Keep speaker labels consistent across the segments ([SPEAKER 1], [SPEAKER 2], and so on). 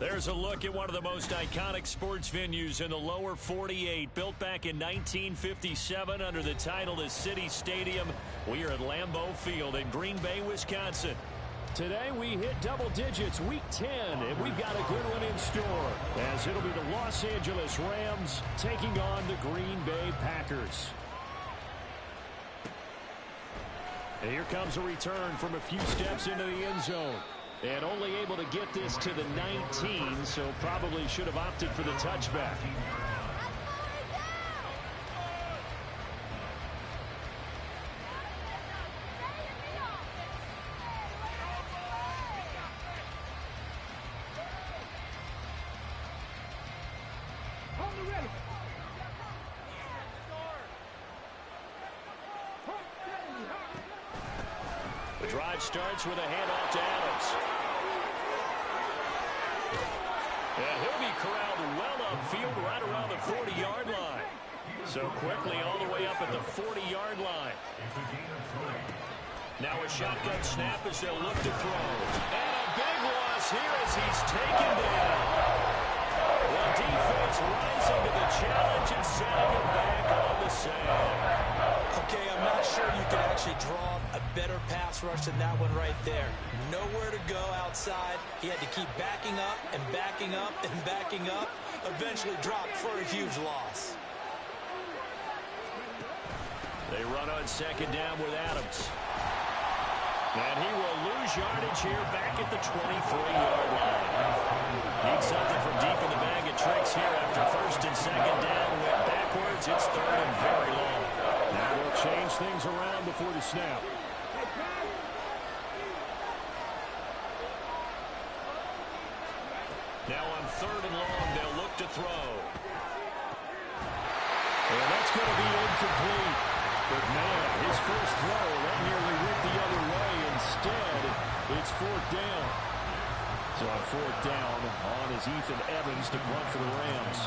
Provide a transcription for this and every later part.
[SPEAKER 1] There's a look at one of the most iconic sports venues in the lower 48, built back in 1957 under the title of City Stadium. We are at Lambeau Field in Green Bay, Wisconsin.
[SPEAKER 2] Today we hit double digits, week 10, and we've got a good one in store, as it'll be the Los Angeles Rams taking on the Green Bay Packers. And here comes a return from a few steps into the end zone. And only able to get this to the 19, so probably should have opted for the touchback.
[SPEAKER 1] The drive starts with a handoff to Adams. And he'll be corralled well upfield right around the 40-yard line. So quickly all the way up at the 40-yard line. Now a shotgun snap as they'll look to throw. And a big loss here as he's taken down. The defense rising to the challenge and setting him back on the sand.
[SPEAKER 3] Okay, I'm not sure you can actually draw a better pass rush than that one right there. Nowhere to go outside. He had to keep backing up and backing up and backing up. Eventually dropped for a huge loss.
[SPEAKER 1] They run on second down with Adams. And he will lose yardage here back at the 23-yard line. Needs something from deep in the bag of tricks here after first and second down. Went backwards. It's third and very long.
[SPEAKER 2] Now they'll change things around before the snap.
[SPEAKER 1] Now on third and long, they'll look to throw.
[SPEAKER 2] And that's going to be incomplete. But man, his first throw, that nearly went the other way. Instead, it's fourth down. So on fourth down, on is Ethan Evans to punt for the Rams.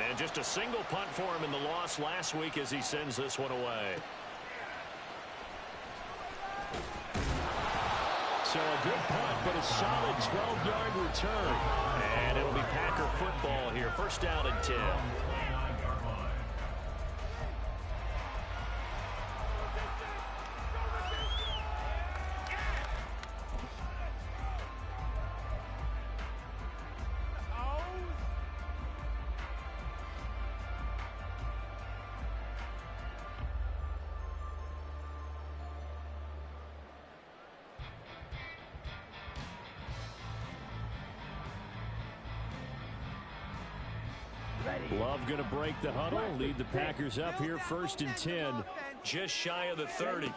[SPEAKER 1] And just a single punt for him in the loss last week as he sends this one away.
[SPEAKER 2] So a good punt, but a solid 12-yard return.
[SPEAKER 1] And it'll be Packer football here. First down and 10.
[SPEAKER 2] Love going to break the huddle, lead the Packers up here first and 10.
[SPEAKER 1] Just shy of the 30.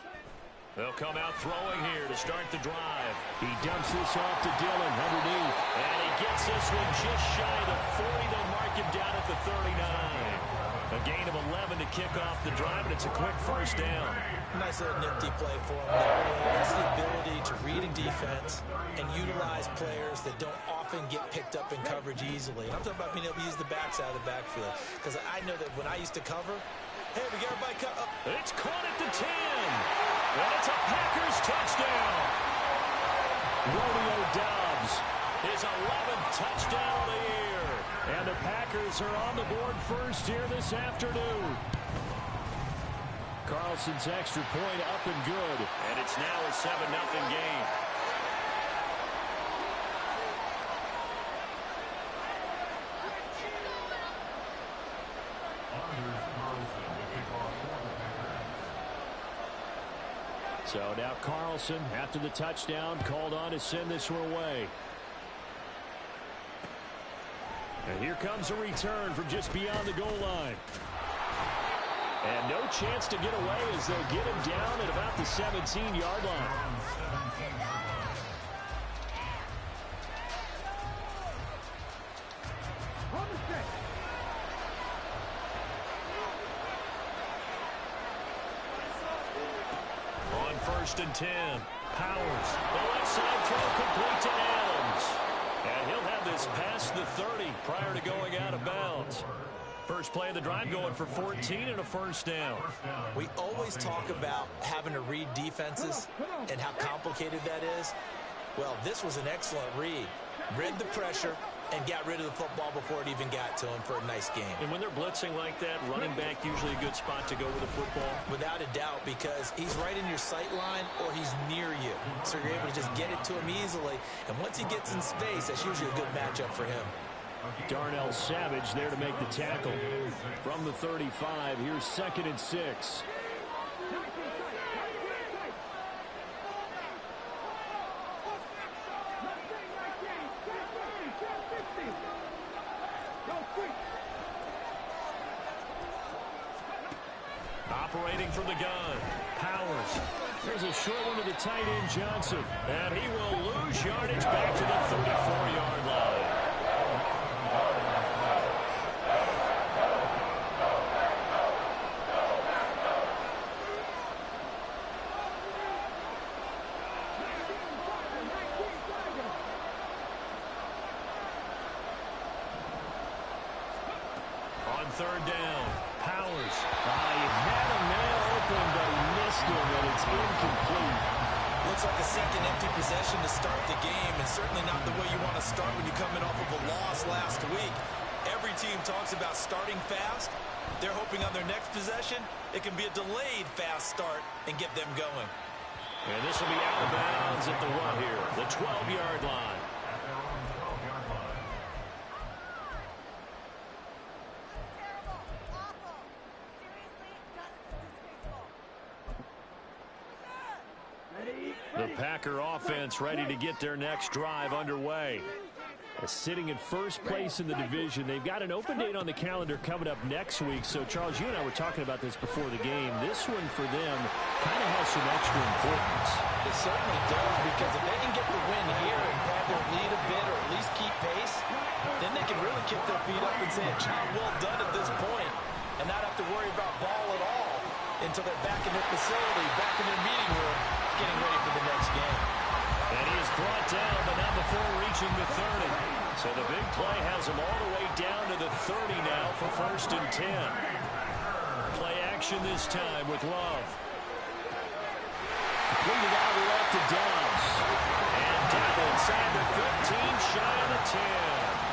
[SPEAKER 1] They'll come out throwing here to start the drive.
[SPEAKER 2] He dumps this off to Dillon underneath.
[SPEAKER 1] And he gets this one just shy of the 40. They'll mark him down at the 39. A gain of 11 to kick off the drive, and it's a quick first down.
[SPEAKER 3] Nice little nifty play for him there. That's the ability to read a defense and utilize players that don't often get picked up in coverage easily. And I'm talking about being able to use the backside of the backfield. Because I know that when I used to cover, hey, we got everybody cut up.
[SPEAKER 1] It's caught at the 10. And it's a Packers touchdown.
[SPEAKER 2] Romeo Doubs.
[SPEAKER 1] His 11th touchdown of the year.
[SPEAKER 2] And the Packers are on the board first here this afternoon. Carlson's extra point up and good.
[SPEAKER 1] And it's now a 7-0 game.
[SPEAKER 2] So now Carlson, after the touchdown, called on to send this one away. And here comes a return from just beyond the goal line. And no chance to get away as they'll get him down at about the 17-yard line.
[SPEAKER 1] On first and 10, Powers. The left side throw complete to Adams. And he'll have this past the 30 prior to going out of bounds. First play of the drive going for 14 and a first down.
[SPEAKER 3] We always talk about having to read defenses and how complicated that is. Well, this was an excellent read. Read the pressure and got rid of the football before it even got to him for a nice game.
[SPEAKER 1] And when they're blitzing like that, running back usually a good spot to go with the football?
[SPEAKER 3] Without a doubt, because he's right in your sight line or he's near you. So you're able to just get it to him easily. And once he gets in space, that's usually a good matchup for him.
[SPEAKER 2] Darnell Savage there to make the tackle. From the 35, here's 2nd and 6.
[SPEAKER 1] Operating from the gun, Powers.
[SPEAKER 2] There's a short one to the tight end, Johnson.
[SPEAKER 1] And he will lose yardage back to the 34-yard line. On 3rd down, Powers.
[SPEAKER 2] He had a man open, but he missed him, and it's incomplete.
[SPEAKER 3] Looks like a second empty possession to start the game, and certainly not the way you want to start when you're coming off of a loss last week. Every team talks about starting fast. They're hoping on their next possession, it can be a delayed fast start and get them going.
[SPEAKER 1] And this will be out of bounds at the 1 here, the 12-yard line. The Packer offense ready to get their next drive underway.
[SPEAKER 2] Sitting in first place in the division. They've got an open date on the calendar coming up next week. So, Charles, you and I were talking about this before the game. This one for them kind of has some extra importance.
[SPEAKER 3] It certainly does, because if they can get the win here and grab their lead a bit or at least keep pace, then they can really kick their feet up and say a job well done at this point and not have to worry about ball at all until they're back in their facility, back in their meeting room, getting ready for the next game.
[SPEAKER 1] And he is brought down, but not before reaching the 30. So the big play has him all the way down to the 30 now for 1st and 10. Play action this time with Love.
[SPEAKER 2] Completed out left to Dobbs.
[SPEAKER 1] And down inside the 15, shy of the 10.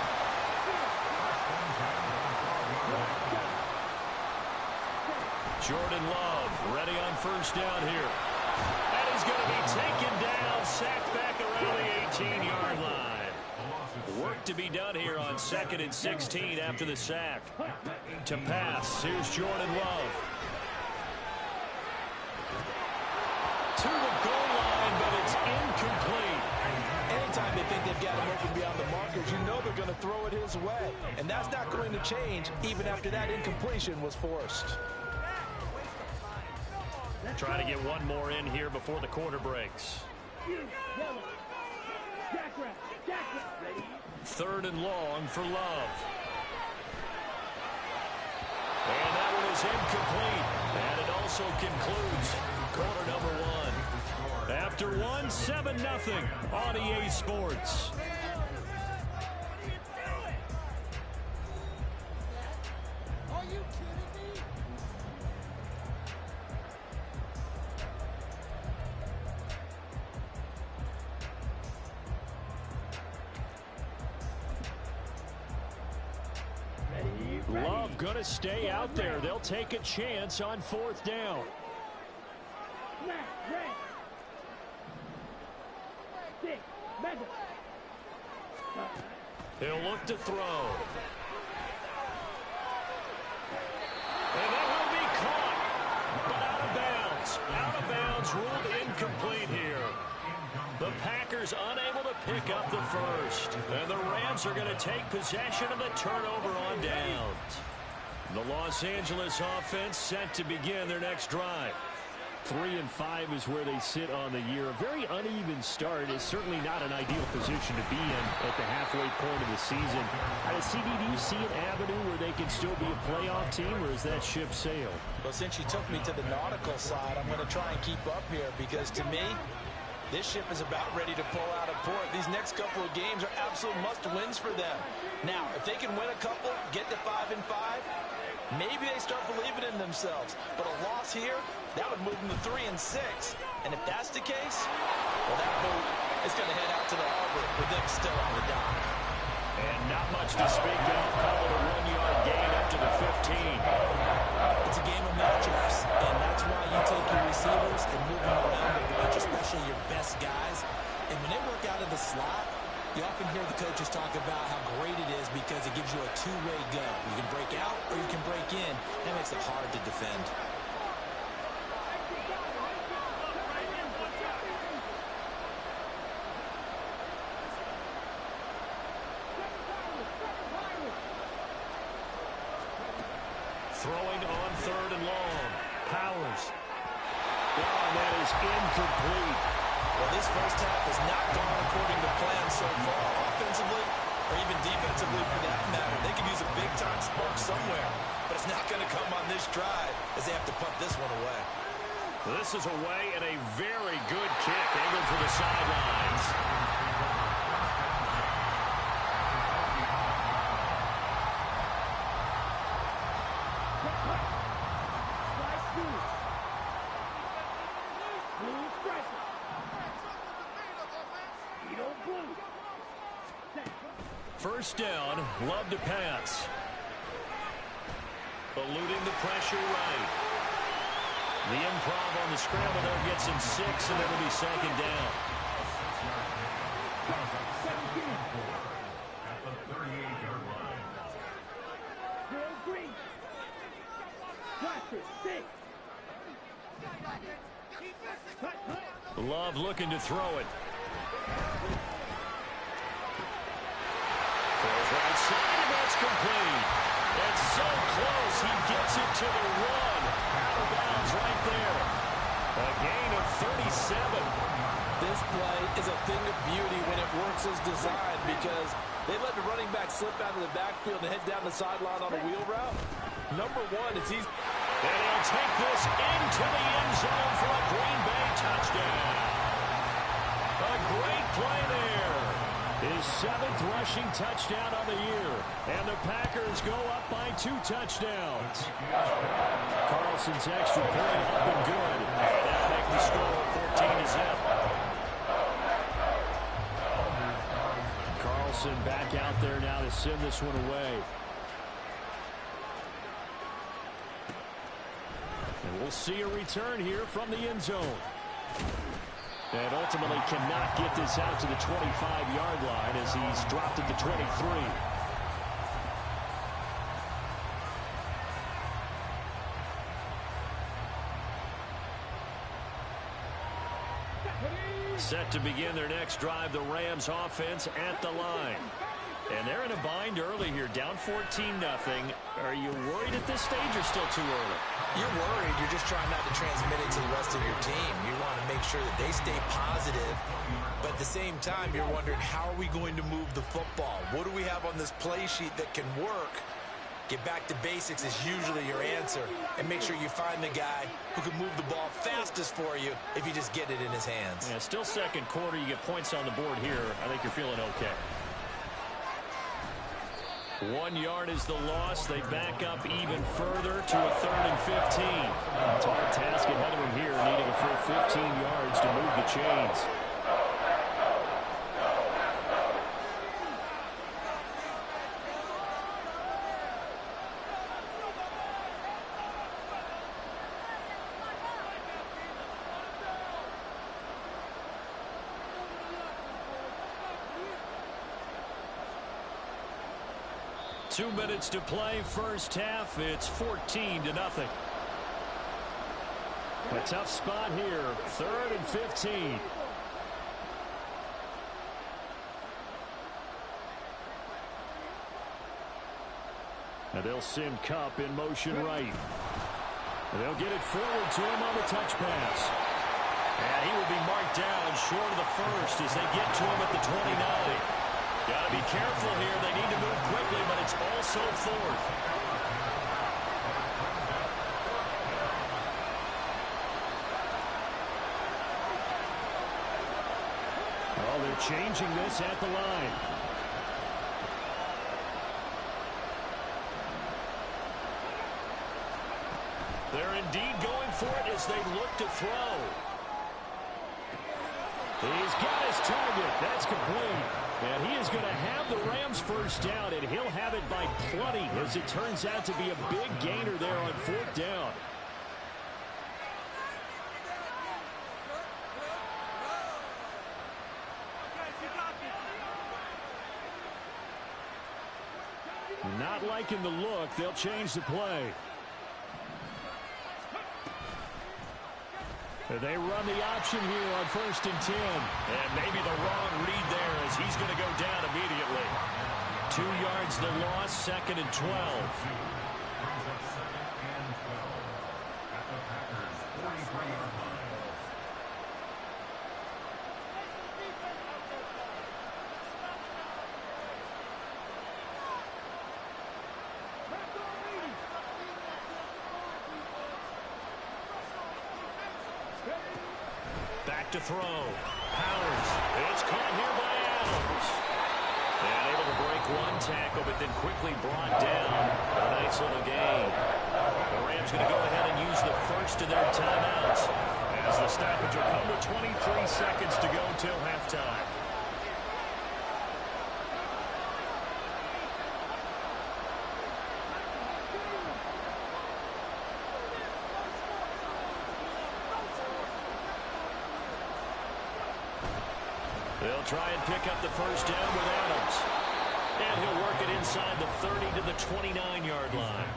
[SPEAKER 1] Jordan Love ready on 1st down here. And he's going to be taken down, sacked back around the 18-yard line. Work to be done here on 2nd and 16 after the sack. To pass, here's Jordan Love. To the goal line, but it's incomplete.
[SPEAKER 3] Anytime they think they've got him open beyond the markers, you know they're going to throw it his way. And that's not going to change even after that incompletion was forced.
[SPEAKER 1] Trying to get one more in here before the quarter breaks. 3rd and long for Love. And that one is incomplete. And it also concludes quarter number 1. After 1, 7-0 on EA Sports. Love gonna stay out there. They'll take a chance on 4th down. He'll look to throw. And that will be caught, but out of bounds. Out of bounds, ruled incomplete here. The Packers unable to pick up the first. And the Rams are going to take possession of the turnover on downs. The Los Angeles offense set to begin their next drive.
[SPEAKER 2] 3-5 is where they sit on the year. A very uneven start is certainly not an ideal position to be in at the halfway point of the season. CD, do you see an avenue where they can still be a playoff team, or is that ship sailed?
[SPEAKER 3] Well, since you took me to the nautical side, I'm going to try and keep up here, because to me, this ship is about ready to pull out of port. These next couple of games are absolute must-wins for them. Now, if they can win a couple, get to 5-5, maybe they start believing in themselves. But a loss here, that would move them to 3-6. And if that's the case, well, that boat It's going to head out to the harbor with them still on the dock.
[SPEAKER 1] And not much to speak of. Call it a 1-yard gain up to the 15.
[SPEAKER 3] It's a game of matchups, and that's why you take your receivers and move them around a bunch, especially your best guys. And when they work out of the slot, you often hear the coaches talk about how great it is because it gives you a two-way go. You can break out or you can break in. That makes it hard to defend.
[SPEAKER 1] Throwing on 3rd and long. Powers. Oh, and that is incomplete.
[SPEAKER 3] Well, this first half has not gone according to plan so far, offensively or even defensively for that matter. They could use a big-time spark somewhere, but it's not going to come on this drive as they have to punt this one away.
[SPEAKER 1] This is away and a very good kick angled for the sidelines. First down, Love to pass. Eluding the pressure right. The improv on the scramble there gets him 6, and it'll be 2nd down. Love looking to throw it. Throws right side, and that's complete. It's so close, he gets it to the 1. Out of bounds right there. A gain of 37.
[SPEAKER 3] This play is a thing of beauty when it works as designed because they let the running back slip out of the backfield and head down the sideline on a wheel route. Number one, it's easy.
[SPEAKER 1] And he'll take this into the end zone for a Green Bay touchdown. A great play there. His 7th rushing touchdown on the year. And the Packers go up by 2 touchdowns. Carlson's extra point up and good. And that'll make the score 14-0. Carlson back out there now to send this one away. And we'll see a return here from the end zone. And ultimately cannot get this out to the 25-yard line as he's dropped at the 23. Set to begin their next drive, the Rams offense at the line. And they're in a bind early here, down 14-0. Are you worried at this stage or still too early?
[SPEAKER 3] You're worried. You're just trying not to transmit it to the rest of your team. You want to make sure that they stay positive. But at the same time, you're wondering, how are we going to move the football? What do we have on this play sheet that can work? Get back to basics is usually your answer. And make sure you find the guy who can move the ball fastest for you if you just get it in his hands.
[SPEAKER 1] Yeah, still second quarter. You get points on the board here. I think you're feeling okay. 1 yard is the loss. They back up even further to a 3rd and 15. It's a hard task ahead of them here, needing a full 15 yards to move the chains. Two minutes to play, first half. It's 14-0. A tough spot here, 3rd and 15. And they'll send Kupp in motion right. And they'll get it forward to him on the touch pass. And he will be marked down short of the first as they get to him at the 29. Got to be careful here. They need to move quickly, but it's also 4th. Oh, they're changing this at the line. They're indeed going for it as they look to throw.
[SPEAKER 2] He's got his target. That's complete. And he is going to have the Rams first down, and he'll have it by plenty, as it turns out to be a big gainer there on fourth down. Not liking the look. They'll change the play. They run the option here on 1st and 10.
[SPEAKER 1] And maybe the wrong read there, as he's going to go down immediately. 2 yards the loss, 2nd and 12.
[SPEAKER 2] Back to throw. Powers. It's caught here by Adams.
[SPEAKER 1] And able to break one tackle, but then quickly brought down. A nice little gain. The Rams going to go ahead and use the first of their timeouts, as the stoppage will come with 23 seconds to go till halftime. They'll try and pick up the first down with Adams. And he'll work it inside the 30 to the 29-yard line.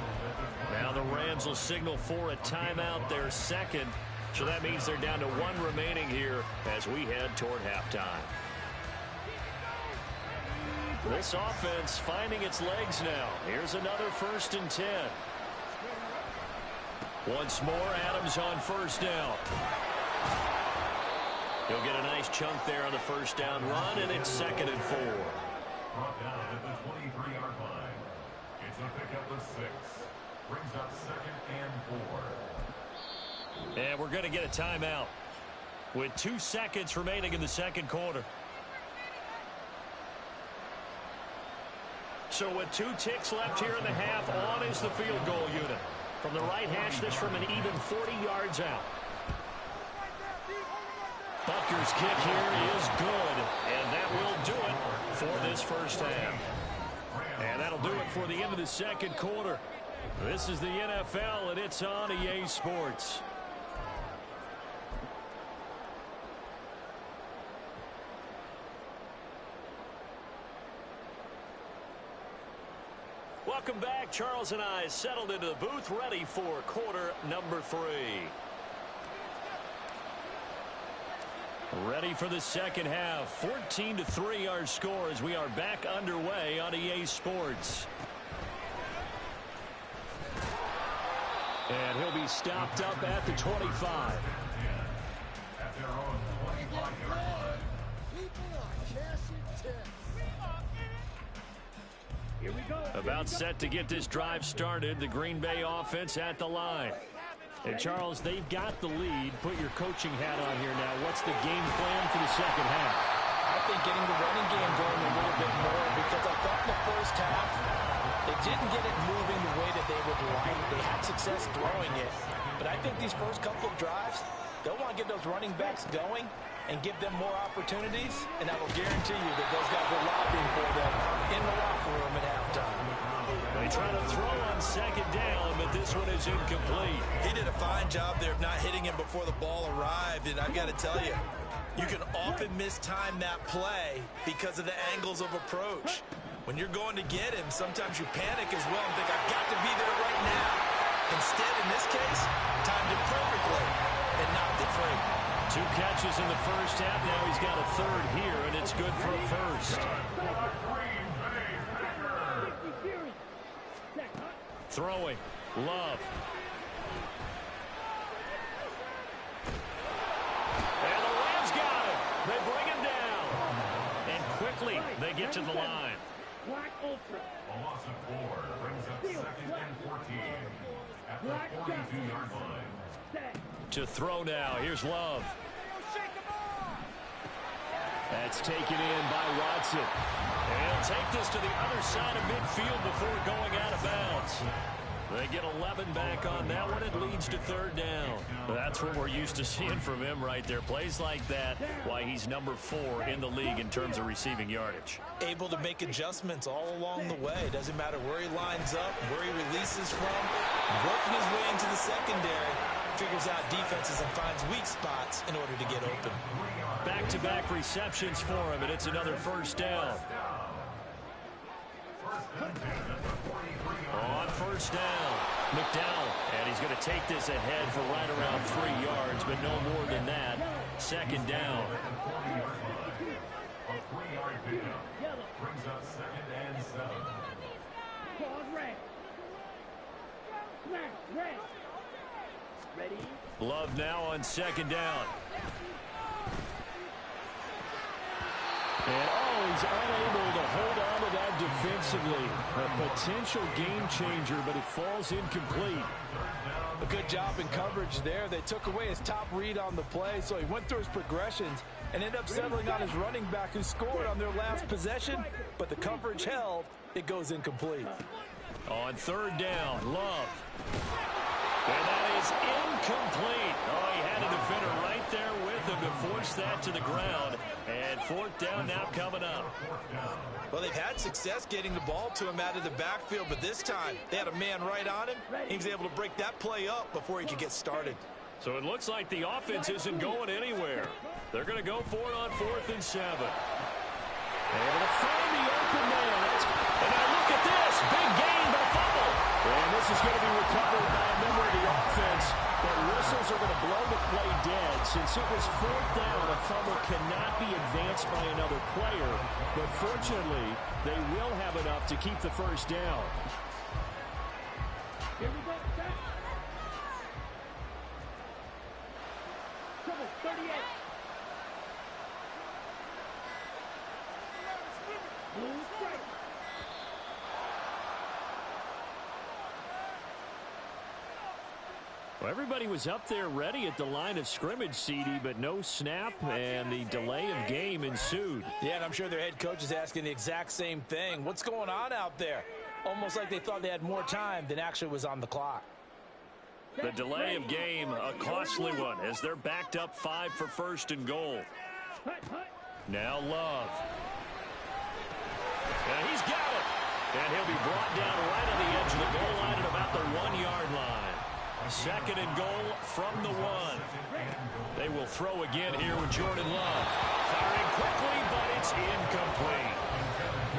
[SPEAKER 1] Now the Rams will signal for a timeout, their second. So that means they're down to 1 remaining here as we head toward halftime. This offense finding its legs now. Here's another 1st and 10. Once more, Adams on first down. He'll get a nice chunk there on the first down run, and it's 2nd and 4.
[SPEAKER 4] Brought down at the 23-yard line. It's a pickup of 6. Brings up 2nd and 4.
[SPEAKER 2] And we're going to get a timeout with 2 seconds remaining in the second quarter. So with 2 ticks left here in the half, on is the field goal unit. From the right hash, this from an even 40 yards out. Butker's kick here is good, and that will do it for this first half. And that'll do it for the end of the second quarter. This is the NFL, and it's on EA Sports. Welcome back. Charles and I settled into the booth, ready for quarter number 3. Ready for the second half. 14-3 our score as we are back underway on EA Sports. And he'll be stopped up at the 25.
[SPEAKER 4] At their own 25-yard line.
[SPEAKER 2] Here we go. About set to get this drive started. The Green Bay offense at the line. And, Charles, they've got the lead. Put your coaching hat on here now. What's the game plan for the second half?
[SPEAKER 3] I think getting the running game going a little bit more, because I thought in the first half they didn't get it moving the way that they would like. They had success throwing it. But I think these first couple of drives, they'll want to get those running backs going and give them more opportunities, and I will guarantee you that those guys were lobbying for them in the locker room at halftime.
[SPEAKER 2] They try to throw on second down, but this one is incomplete.
[SPEAKER 3] He did a fine job there of not hitting him before the ball arrived, and I've got to tell you, you can often mistime that play because of the angles of approach. When you're going to get him, sometimes you panic as well and think, I've got to be there right now. Instead, in this case, timed it perfectly and knocked it free.
[SPEAKER 2] 2 catches in the first half. Now he's got a third here, and it's good for a first. Throwing. Love. And the Rams got him. They bring him down. And quickly, they get to the line.
[SPEAKER 4] A loss of 4 brings up 2nd and 14 at the 42-yard line.
[SPEAKER 2] To throw now. Here's Love. That's taken in by Watson. And he'll take this to the other side of midfield before going out of bounds.
[SPEAKER 1] They get 11 back on that one. It leads to third down. That's what we're used to seeing from him right there. Plays like that, why he's number 4 in the league in terms of receiving yardage.
[SPEAKER 3] Able to make adjustments all along the way. Doesn't matter where he lines up, where he releases from. Working his way into the secondary. Figures out defenses and finds weak spots in order to get open.
[SPEAKER 1] Back-to-back receptions for him, and it's another first down. On first down, McDowell, and he's going to take this ahead for right around 3 yards, but no more than that. Second down.
[SPEAKER 4] A 3-yard pickup brings up 2nd and 7.
[SPEAKER 1] Love now on second down.
[SPEAKER 2] And he's unable to hold on to that defensively. A potential game changer, but it falls incomplete.
[SPEAKER 5] A good job in coverage there. They took away his top read on the play, so he went through his progressions and ended up settling on his running back who scored on their last possession, but the coverage held. It goes incomplete.
[SPEAKER 1] On third down, Love. And that is incomplete. Oh, he had a defender right there with him to force that to the ground. And fourth down now coming up.
[SPEAKER 3] Well, they've had success getting the ball to him out of the backfield, but this time they had a man right on him. He was able to break that play up before he could get started.
[SPEAKER 1] So it looks like the offense isn't going anywhere. They're going to go for it on 4th and 7. Able to find the open man. And now look at this. Big gain, but a fumble.
[SPEAKER 2] And this is going to be recovered by a member of the offense. But whistles are going to blow the play dead. Since it was 4th down, a fumble cannot be advanced by another player. But fortunately, they will have enough to keep the first down.
[SPEAKER 6] Here we go. Trouble, 38. Blue strike.
[SPEAKER 1] Well, everybody was up there ready at the line of scrimmage, CD, but no snap, and the delay of game ensued.
[SPEAKER 5] Yeah, and I'm sure their head coach is asking the exact same thing. What's going on out there? Almost like they thought they had more time than actually was on the clock.
[SPEAKER 1] The delay of game, a costly one, as they're backed up 5 for 1st and goal. Now Love. And he's got it. And he'll be brought down right on the edge of the goal line at about the 1-yard line. 2nd and goal from the 1. They will throw again here with Jordan Love. Firing quickly, but it's incomplete.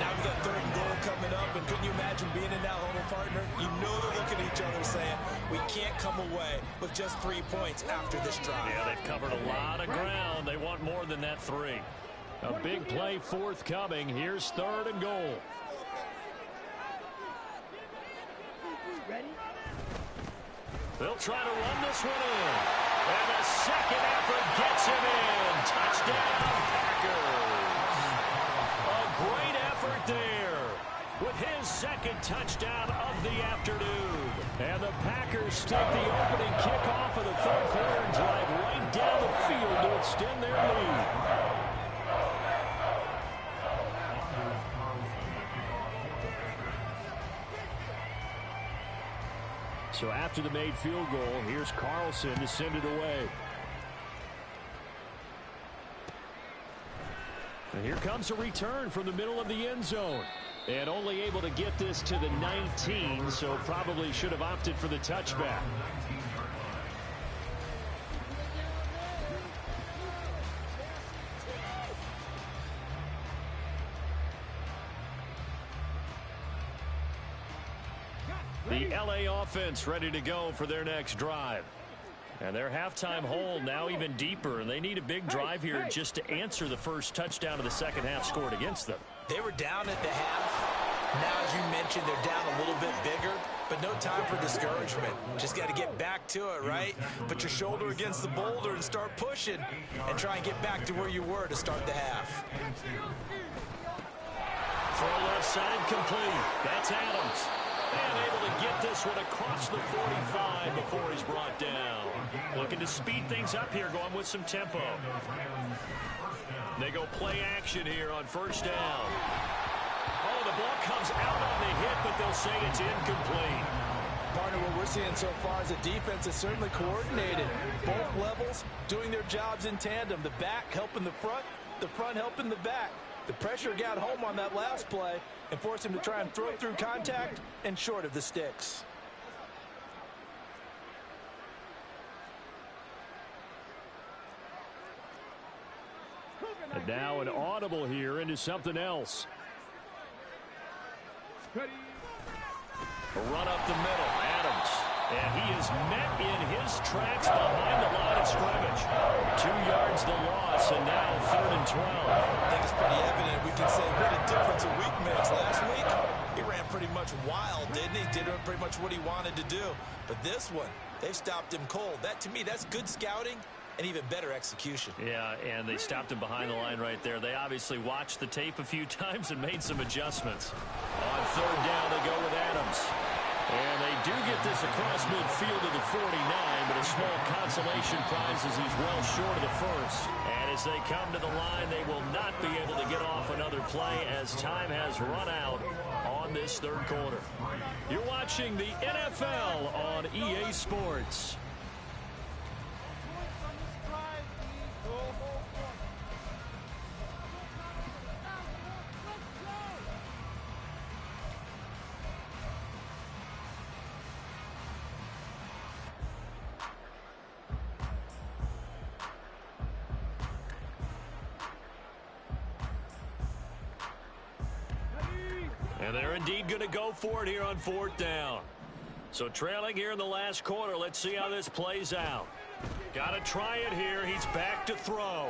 [SPEAKER 3] Now we've got 3rd and goal coming up, and couldn't you imagine being in that huddle, partner? You know they're looking at each other saying, we can't come away with just 3 points after this drive.
[SPEAKER 1] Yeah, they've covered a lot of ground. They want more than that 3. A big play forthcoming. Here's 3rd and goal.
[SPEAKER 6] Ready?
[SPEAKER 1] They'll try to run this one in. And a second effort gets him in. Touchdown, Packers. A great effort there with his 2nd touchdown of the afternoon. And the Packers take the opening kickoff of the 3rd quarter and drive right down the field to extend their lead. So after the made field goal, here's Carlson to send it away. And here comes a return from the middle of the end zone. And only able to get this to the 19, so probably should have opted for the touchback. The LA offense ready to go for their next drive. And their halftime hole now even deeper. And they need a big drive here just to answer the first touchdown of the second half scored against them.
[SPEAKER 3] They were down at the half. Now, as you mentioned, they're down a little bit bigger, but no time for discouragement. Just got to get back to it, right? Put your shoulder against the boulder and start pushing and try and get back to where you were to start the half.
[SPEAKER 1] Throw left side complete. That's Adams. And able to get this one across the 45 before he's brought down. Looking to speed things up here, going with some tempo. They go play action here on first down. Oh, the ball comes out on the hit, but they'll say it's incomplete.
[SPEAKER 5] Partner, what we're seeing so far is a defense is certainly coordinated. Both levels doing their jobs in tandem. The back helping the front helping the back. The pressure got home on that last play and forced him to try and throw through contact and short of the sticks.
[SPEAKER 2] And now an audible here into something else.
[SPEAKER 1] A run up the middle, Adams. And he is met in his tracks behind the line of scrimmage. 2 yards the loss, and now 3rd and 12.
[SPEAKER 3] I think it's pretty evident. We can say what a difference a week makes. Last week, he ran pretty much wild, didn't he? Did pretty much what he wanted to do. But this one, they stopped him cold. That, to me, that's good scouting and even better execution.
[SPEAKER 1] Yeah, and they stopped him behind the line right there. They obviously watched the tape a few times and made some adjustments. On 3rd down, they go with Adams. And they do get this across midfield to the 49, but a small consolation prize as he's well short of the first. And as they come to the line, they will not be able to get off another play as time has run out on this 3rd quarter. You're watching the NFL on EA Sports. And they're indeed going to go for it here on 4th down. So trailing here in the last quarter. Let's see how this plays out. Got to try it here. He's back to throw.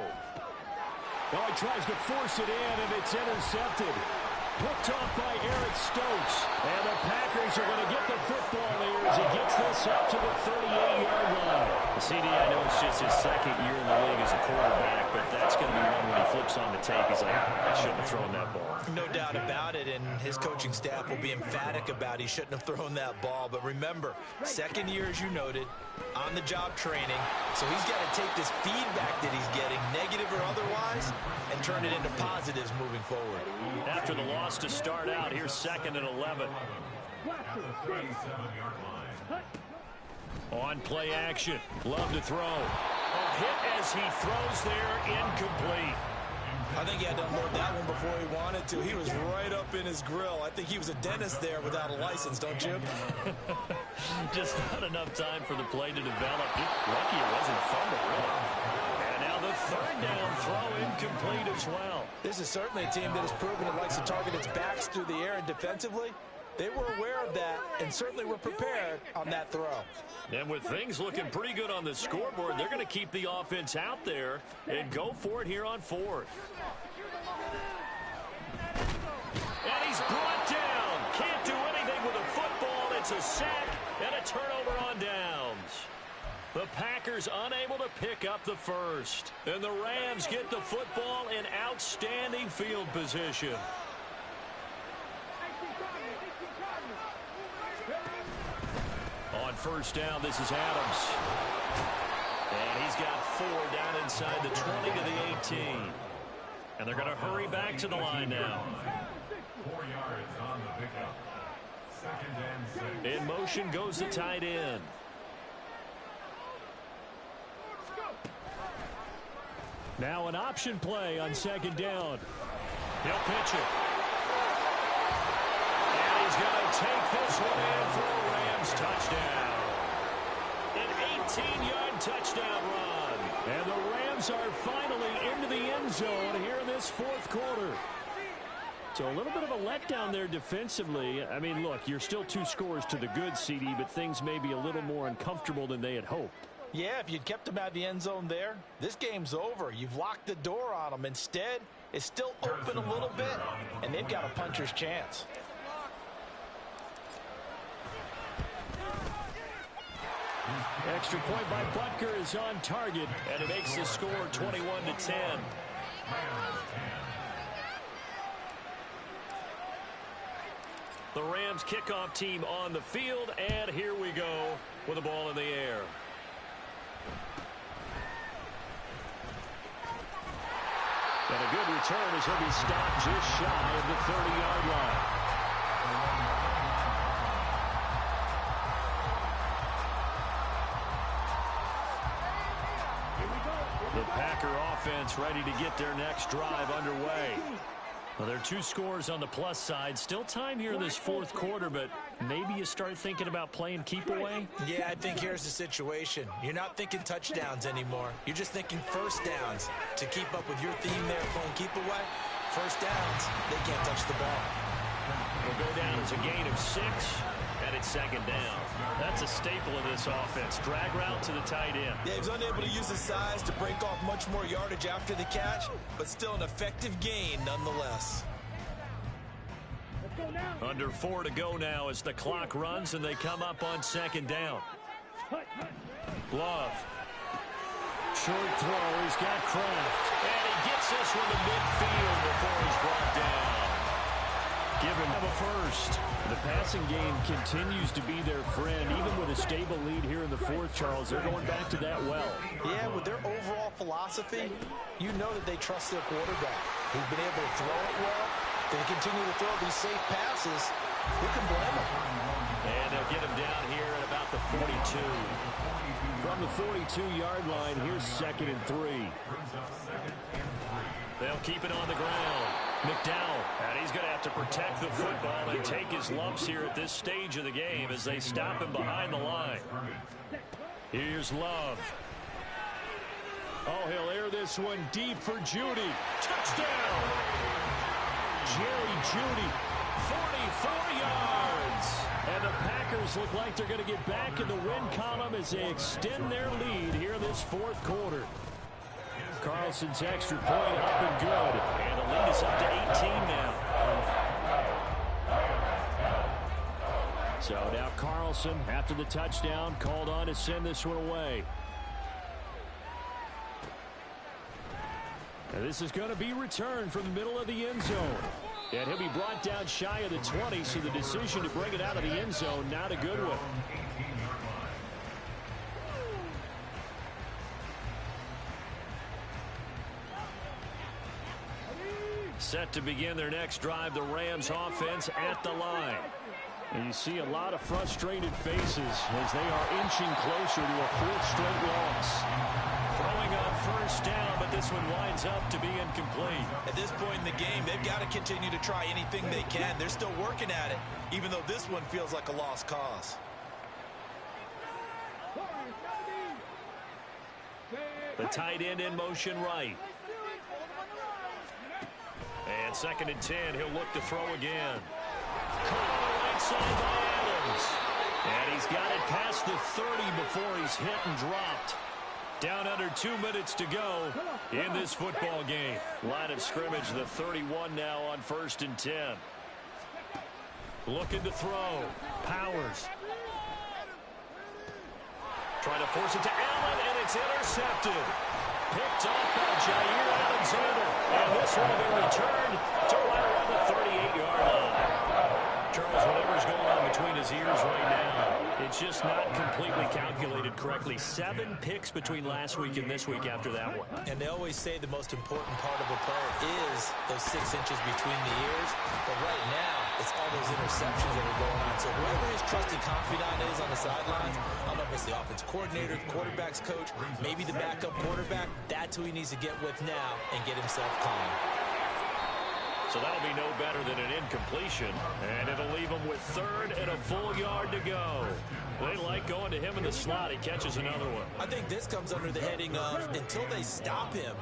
[SPEAKER 2] Well, he tries to force it in, and it's intercepted. Picked off by Eric Stokes. And the Packers are going to get the football there as he gets this up to the 38-yard line.
[SPEAKER 1] CD, I know it's just his 2nd year in the league as a quarterback, but that's going to be one when he flips on the tape. He's like, I shouldn't have thrown that ball.
[SPEAKER 3] No doubt about it, and his coaching staff will be emphatic about he shouldn't have thrown that ball. But remember, 2nd year, as you noted, on-the-job training. So he's got to take this feedback that he's getting, negative or otherwise, and turn it into positives moving forward.
[SPEAKER 1] After the loss to start out, here's 2nd and 11. On play action. Love to throw. A hit as he throws there, incomplete.
[SPEAKER 3] I think he had to unload that one before he wanted to. He was right up in his grill. I think he was a dentist there without a license, don't you?
[SPEAKER 1] Just not enough time for the play to develop. Lucky it wasn't a fumble, really. And now the 3rd down throw incomplete as well.
[SPEAKER 3] This is certainly a team that has proven it likes to target its backs through the air, and defensively, they were aware of that and certainly were prepared on that throw.
[SPEAKER 1] And with things looking pretty good on the scoreboard, they're going to keep the offense out there and go for it here on 4th. And he's brought down. Can't do anything with a football. It's a sack and a turnover on downs. The Packers unable to pick up the first. And the Rams get the football in outstanding field position. On 1st down, this is Adams. And he's got 4 down inside the 20 to the 18. And they're going to hurry back to the line now.
[SPEAKER 4] 4 yards on the pickup. 2nd and 6.
[SPEAKER 1] In motion goes the tight end.
[SPEAKER 2] Now an option play on 2nd down.
[SPEAKER 1] He'll pitch it. And he's going to take this one in for a Rams touchdown. An 18-yard touchdown run.
[SPEAKER 2] And the Rams are finally into the end zone here in this 4th quarter. So a little bit of a letdown there defensively. I mean, look, you're still 2 scores to the good, CD, but things may be a little more uncomfortable than they had hoped.
[SPEAKER 5] Yeah, if you'd kept them out of the end zone there, this game's over. You've locked the door on them. Instead, it's still open a little bit, and they've got a puncher's chance.
[SPEAKER 2] Extra point by Butker is on target.
[SPEAKER 1] And it makes the score 21-10. The Rams kickoff team on the field, and here we go with the ball in the air.
[SPEAKER 2] And a good return as he'll be stopped just shy of the 30-yard line.
[SPEAKER 1] The Packer offense ready to get their next drive underway. Well, there are 2 scores on the plus side. Still time here in this fourth quarter, but maybe you start thinking about playing keep away?
[SPEAKER 3] Yeah, I think here's the situation. You're not thinking touchdowns anymore. You're just thinking first downs. To keep up with your theme there, playing keep away, first downs, they can't touch the ball.
[SPEAKER 1] It'll go down as a gain of 6, and it's second down. That's a staple of this offense. Drag route to the tight end.
[SPEAKER 3] Yeah, he was unable to use his size to break off much more yardage after the catch, but still an effective gain nonetheless.
[SPEAKER 1] Under 4 to go now as the clock runs and they come up on second down. Love. Short throw. He's got Kraft. And he gets this from the midfield before he's brought down. Give him a first. The passing game continues to be their friend. Even with a stable lead here in the fourth, Charles, they're going back to that well.
[SPEAKER 3] Yeah, with their overall philosophy, you know that they trust their quarterback. He's been able to throw it well. They continue to throw these safe passes. Who can blame them?
[SPEAKER 1] And they'll get him down here at about the 42.
[SPEAKER 2] From the 42-yard line, here's 2nd and 3.
[SPEAKER 1] They'll keep it on the ground. McDowell, and he's going to have to protect the football and take his lumps here at this stage of the game as they stop him behind the line. Here's Love.
[SPEAKER 2] Oh, he'll air this one deep for Judy.
[SPEAKER 1] Touchdown!
[SPEAKER 2] Jerry Judy, 44 yards. And the Packers look like they're going to get back in the win column as they extend their lead here in this fourth quarter. Carlson's extra point up and good.
[SPEAKER 1] And the lead is up to 18 now.
[SPEAKER 2] So now Carlson, after the touchdown, called on to send this one away. And this is going to be returned from the middle of the end zone. And he'll be brought down shy of the 20, so the decision to bring it out of the end zone, not a good one.
[SPEAKER 1] Set to begin their next drive, the Rams offense at the line.
[SPEAKER 2] And you see a lot of frustrated faces as they are inching closer to a 4th straight loss.
[SPEAKER 1] Throwing on first down, but this one winds up to be incomplete.
[SPEAKER 3] At this point in the game, they've got to continue to try anything they can. They're still working at it, even though this one feels like a lost cause.
[SPEAKER 1] The tight end in motion right. And 2nd and 10, he'll look to throw again. Caught on the right side by Adams. And he's got it past the 30 before he's hit and dropped. Down under 2 minutes to go in this football game. Line of scrimmage, the 31 now on 1st and 10. Looking to throw. Powers. Trying to force it to Allen, and it's intercepted. Picked off by Jair Alexander. And this one will be returned to right around the 38-yard line. Charles, whatever's going on between his ears right now, it's just not completely calculated correctly. 7 picks between last week and this week after that one.
[SPEAKER 3] And they always say the most important part of a player is those 6 inches between the ears. But right now, it's all those interceptions that are going on. So whoever his trusted confidant is on the sidelines, I don't know if it's the offensive coordinator, the quarterback's coach, maybe the backup quarterback, that's who he needs to get with now and get himself calm.
[SPEAKER 1] So that'll be no better than an incompletion, and it'll leave him with 3rd and a full yard to go. They like going to him in the slot. He catches another one.
[SPEAKER 3] I think this comes under the heading of until they stop him,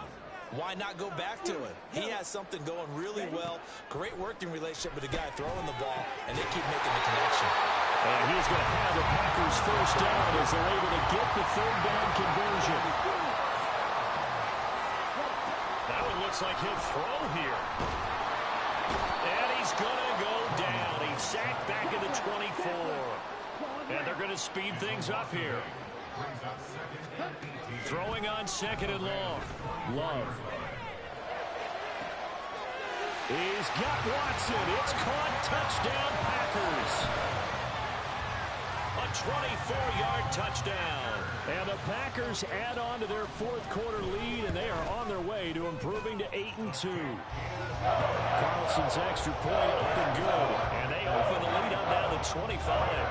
[SPEAKER 3] why not go back to it? He has something going really well. Great working relationship with the guy throwing the ball, and they keep making the connection.
[SPEAKER 2] And he's going to have the Packers first down as they're able to get the 3rd down conversion.
[SPEAKER 1] That one looks like he'll throw here. And he's going to go down. He's sacked back at the 24. And they're going to speed things up here. Throwing on 2nd and long.
[SPEAKER 2] Love. He's got Watson. It's caught. Touchdown, Packers.
[SPEAKER 1] A 24-yard touchdown.
[SPEAKER 2] And the Packers add on to their 4th quarter lead, and they are on their way to improving to 8-2. Carlson's extra point up and good.
[SPEAKER 1] And they open the lead up now to 25.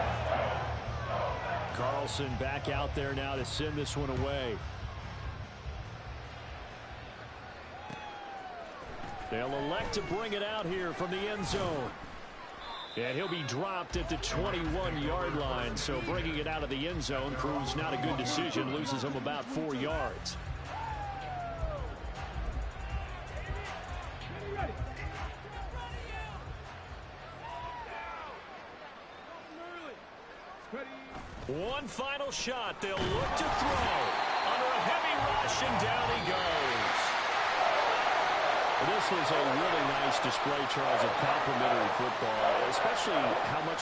[SPEAKER 2] Carlson back out there now to send this one away.
[SPEAKER 1] They'll elect to bring it out here from the end zone. And he'll be dropped at the 21-yard line. So bringing it out of the end zone proves not a good decision. Loses him about 4 yards. One final shot. They'll look to throw. Under a heavy rush, and down he goes. This was a really nice display, Charles, of complimentary football, especially how much